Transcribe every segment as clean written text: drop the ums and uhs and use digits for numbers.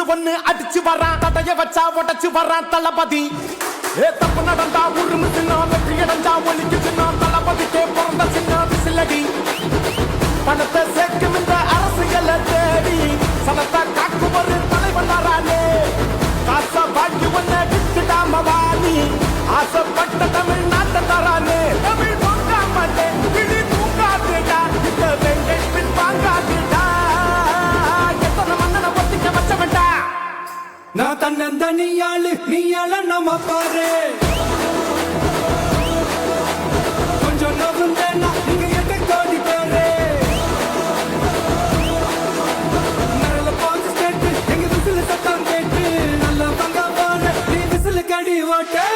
Whistle ஒண்ணு அடிச்சு வரான் தடைய வச்சா உடச்சு வரான் தளபதி தப்பு நடந்தா உருமு சின்ன வெற்றி அடைஞ்சா ஒலிக்கு சின்ன தளபதிக்கே பிறந்த சின்ன விசிலடி பணத்தை சேர்க்கும் இந்த அரசியலை தேடி சனத்தை காக்கும் ஒரு தலைவன் வரானே காச வாங்கி ஒன்ன விட்டுடாம வாணி ஆசைப்பட்ட தமிழ் நாட்டை தரானே தமிழ் போக்காமட்டே கிளி தூங்காதுடா இந்த வெங்கை பின் வாங்காதுடா எத்தனை மன்னனை ஒத்திக்க வச்சவன்டா நான் தன்னந்தனியாளு நீயாள நம்ம பாரு கொஞ்சம் நவுந்தேன்னா நீங்க எட்ட கோடி பேரு நல்ல பாஞ்சு ஸ்டேட்டு எங்க விசில் சத்தம் கேட்டு நல்ல பங்க பாரு நீ விசில் கடி ஓட்டே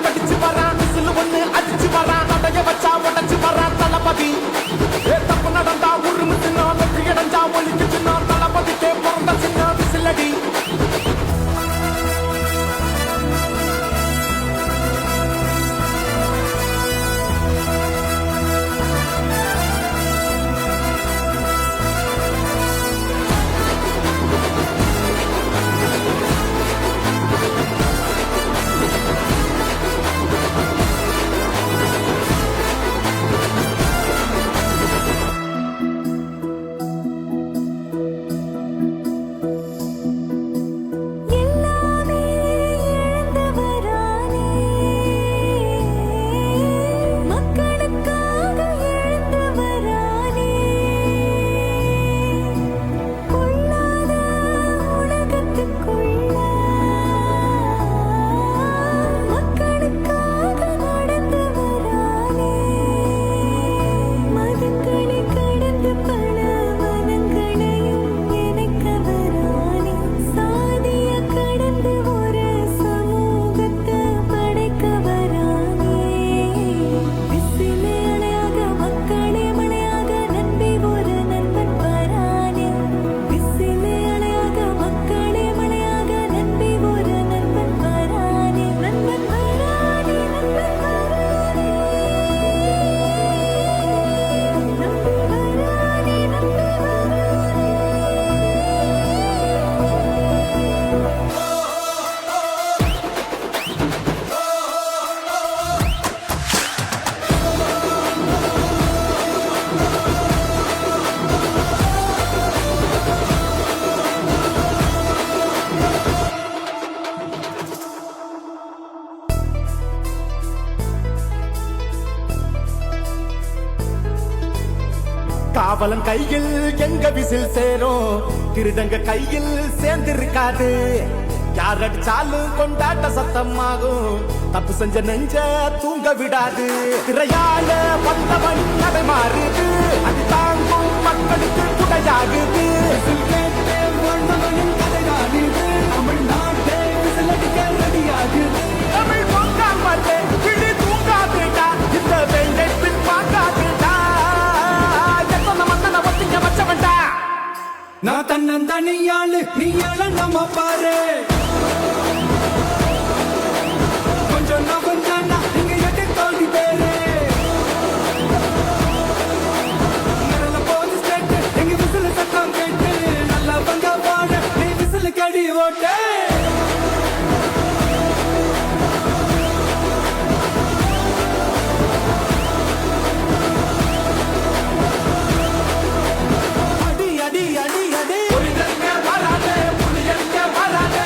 படிச்சு வரான் விசில் ஒண்ணு அடிச்சு வரான் தடைய வச்சா உடச்சு வரான் தளபதி தப்பு நடந்தா உருமு சின்ன வெற்றி அடைஞ்சா ஒலிக்கு சின்ன தளபதிக்கே பிறந்த சின்ன விசிலடி காவலன் கையில் எங்க விசில் சேரும் திருடங்க கையில் சேர்ந்திருக்காது யார் அடிச்சாலும் கொண்டாட்ட சத்தமாகும் தப்பு செஞ்ச நெஞ்ச தூங்க விடாது திரையால வந்தவன் அதை மாறுது அது தாங்கும் மக்களுக்கு துணையாகுது தமிழ்நாட்டே விசில் அடிக்க ரெடியாகுது தமிழ் பொங்காமட்டே கிளி தூங்காதுடா இந்த வெங்கை பின் வாங்காதுடா எத்தனை மன்னனை ஒத்திக்க வச்சவன்டா நான் தன்னந்தனியாளு நீயாள நம்ம பாரு கொஞ்சம் நவுந்தேன்னா நீங்க எட்ட கோடி பேரு நல்ல பாஞ்சு ஸ்டேட்டு எங்க விசில் சத்தம் கேட்டு நல்ல பங்க பாரு நீ விசில் கடி ஓட்டே அடி அடி அடி அடி புலியங்க வராதே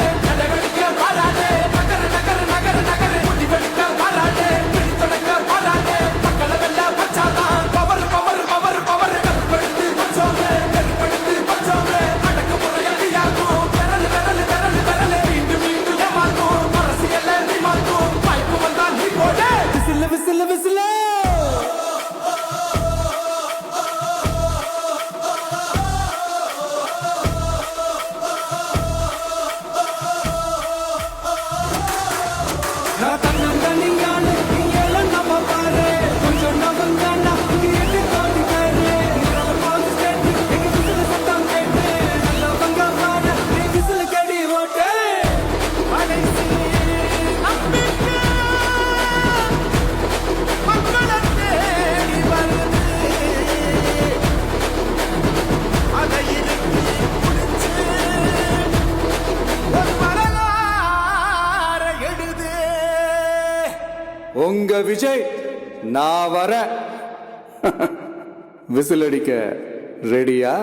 உங்க விஜய் நான் வரேன். விசில் அடிக்க ரெடியா?